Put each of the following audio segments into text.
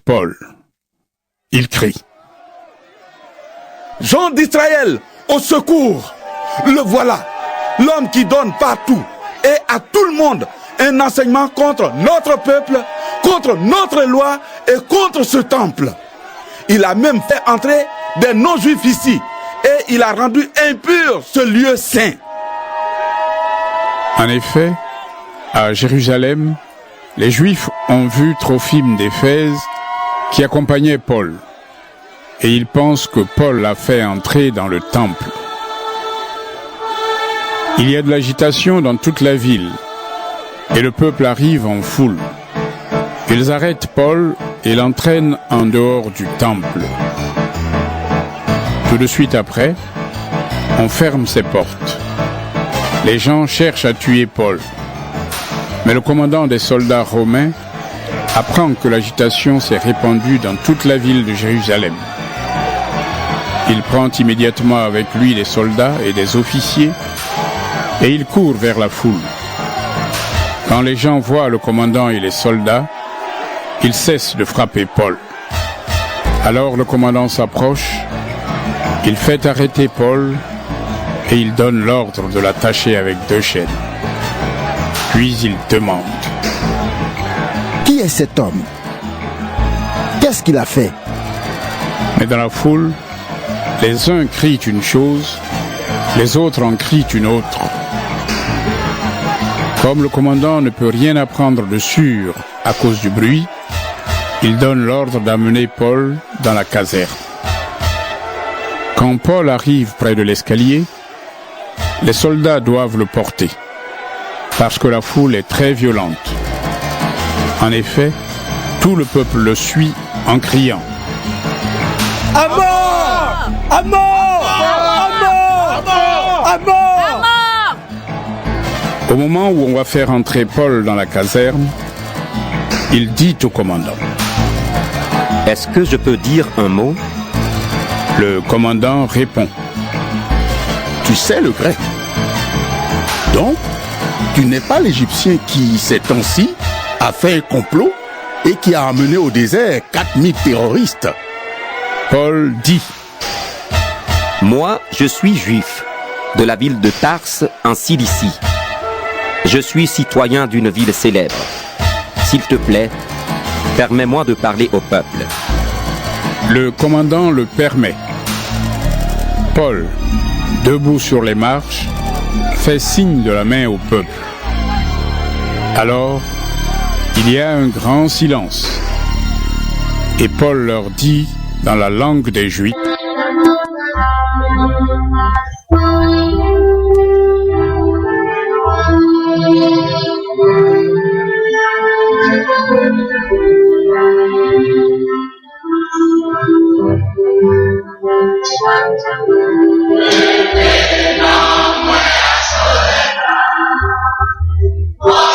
Paul. Il crie: Gens d'Israël, au secours! Le voilà, l'homme qui donne partout et à tout le monde un enseignement contre notre peuple, contre notre loi et contre ce temple. Il a même fait entrer des non-juifs ici et il a rendu impur ce lieu saint. En effet, à Jérusalem, les Juifs ont vu Trophime d'Éphèse qui accompagnait Paul. Et ils pensent que Paul l'a fait entrer dans le temple. Il y a de l'agitation dans toute la ville et le peuple arrive en foule. Ils arrêtent Paul et l'entraînent en dehors du temple. Tout de suite après, on ferme ses portes. Les gens cherchent à tuer Paul. Mais le commandant des soldats romains apprend que l'agitation s'est répandue dans toute la ville de Jérusalem. Il prend immédiatement avec lui des soldats et des officiers et il court vers la foule. Quand les gens voient le commandant et les soldats, ils cessent de frapper Paul. Alors le commandant s'approche, il fait arrêter Paul et il donne l'ordre de l'attacher avec 2 chaînes. Puis il demande: Qui est cet homme? Qu'est-ce qu'il a fait? Mais dans la foule, les uns crient une chose, les autres en crient une autre. Comme le commandant ne peut rien apprendre de sûr à cause du bruit, il donne l'ordre d'amener Paul dans la caserne. Quand Paul arrive près de l'escalier, les soldats doivent le porter, parce que la foule est très violente. En effet, tout le peuple le suit en criant: À mort! À mort! À mort! À mort! Au moment où on va faire entrer Paul dans la caserne, il dit au commandant: Est-ce que je peux dire un mot? Le commandant répond: Tu sais le grec. Donc, tu n'es pas l'Égyptien qui, ces temps-ci, a fait un complot et qui a amené au désert 4000 terroristes. Paul dit: Moi, je suis juif, de la ville de Tarse, en Cilicie. Je suis citoyen d'une ville célèbre. S'il te plaît, permets-moi de parler au peuple. Le commandant le permet. Paul, debout sur les marches, fait signe de la main au peuple. Alors, il y a un grand silence. Et Paul leur dit dans la langue des Juifs: Oh,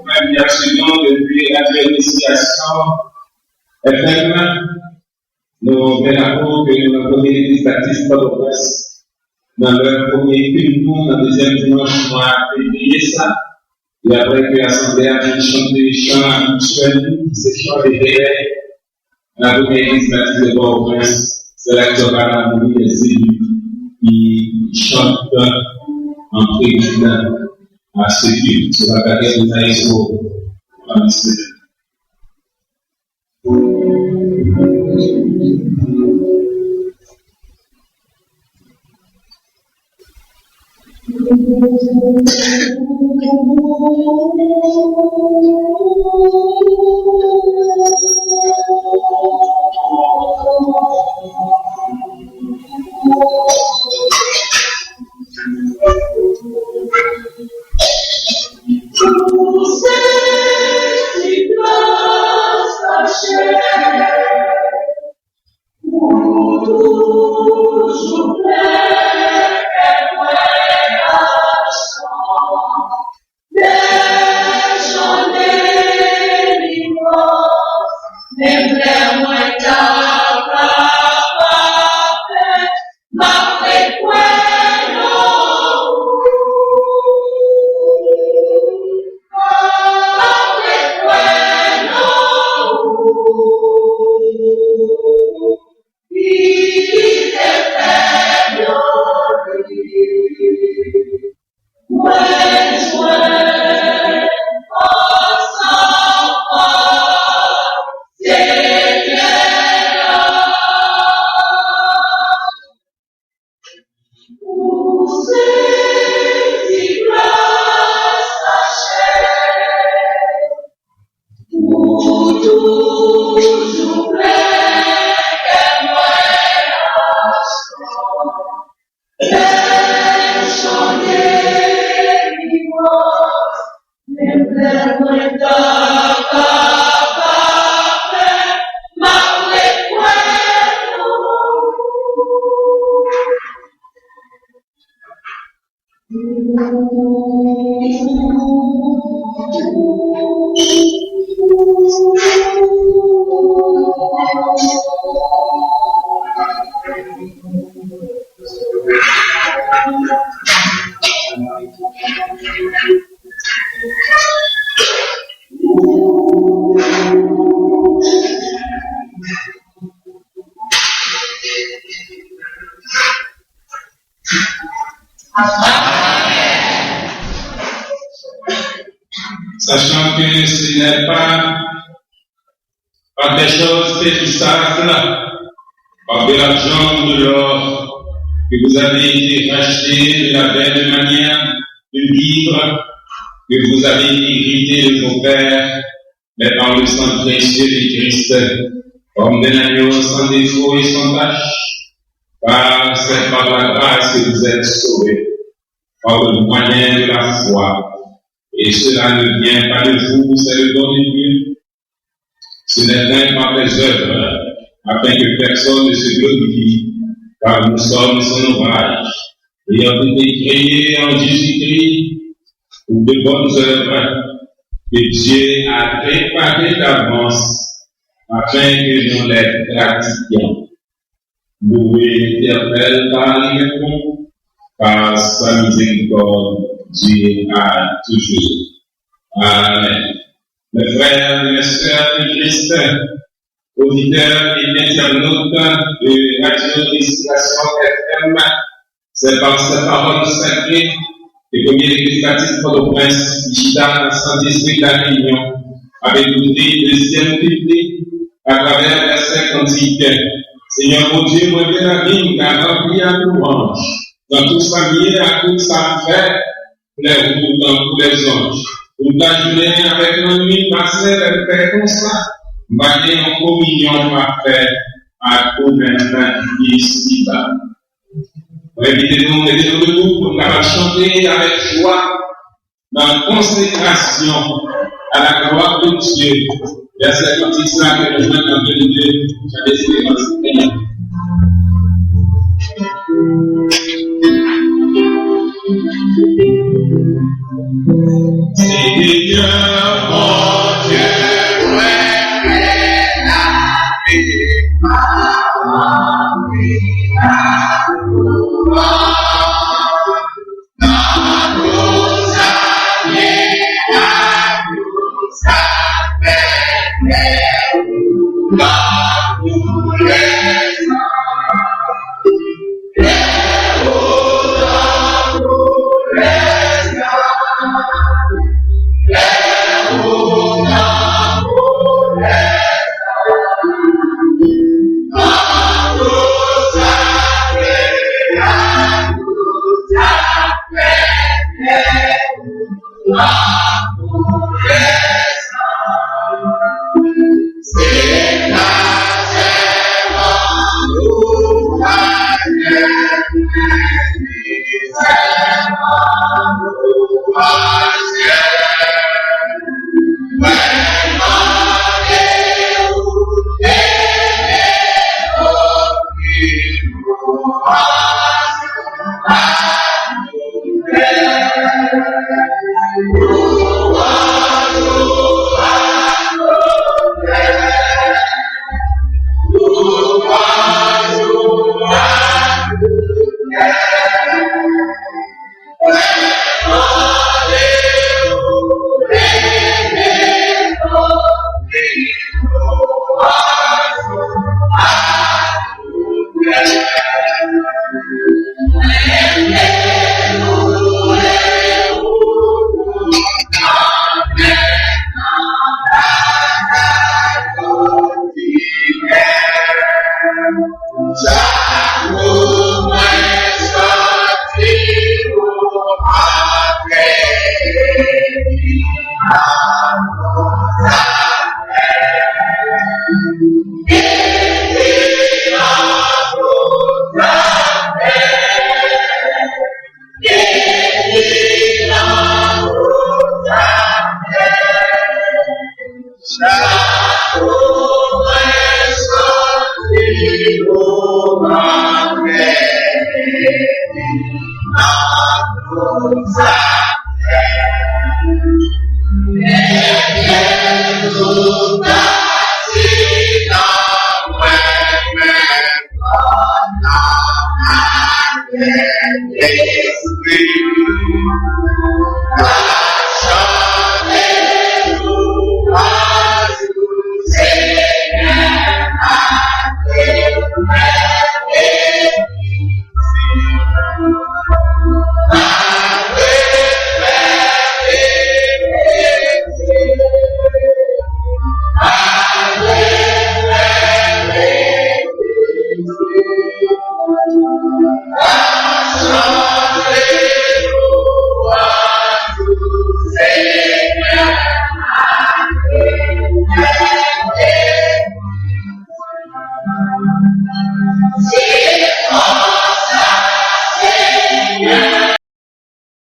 première seconde depuis la réinitiation FM, nous verrons que nous avons donné des statistiques de presse dans le premier film, dans le deuxième dimanche, on a publié ça. Et après que l'Assemblée a chanté les chants habituels, ces chants de réveil, la première législative de Port-au-Prince, c'est l'acteur Harmonie des élus qui chante en président à ce culte. C'est la carrière de Naïso en Israël. Sachant que ce n'est pas par des choses périssables, par de l'argent ou de l'or, que vous avez été rachetés de la belle manière de vivre que vous avez hérité de vos pères, mais par le sang précieux de Christ, comme d'un agneau sans défaut et sans tache, car c'est par la grâce que vous êtes sauvés, par le moyen de la foi. Et cela ne vient pas de vous, c'est le don de Dieu. Ce n'est pas par les œuvres, afin que personne ne se glorifie, car nous sommes son ouvrage, ayant été créés en Jésus-Christ pour de bonnes œuvres que Dieu a préparées d'avance, afin que nous les pratiquions. Loué l'Éternel car il est bon, par sa miséricorde, Dieu a toujours. Amen. Mes frères et mes sœurs de Christ, auditeurs et internautes de Radio Inspiration FM, c'est par ces paroles sacrées que le comité législatif Port-au-Prince, digital, sans district de la Réunion, avait doté le deuxième public à travers versets cantiques. Seigneur mon Dieu, moi bien la vie, car rempli à louange, dans tout sa vie, à toute sa fête, les routes dans tous les anges. Pour ta journée avec l'ennemi, passer le Père constant, bailler en communion parfaite à tout maintenant ici-bas. Invitez-nous, mettez-nous debout pour nous chanter avec joie dans consécration à la gloire de Dieu. Verset cantique ça que nous mettons en vérité, j'avais espérance. Seigneur, Say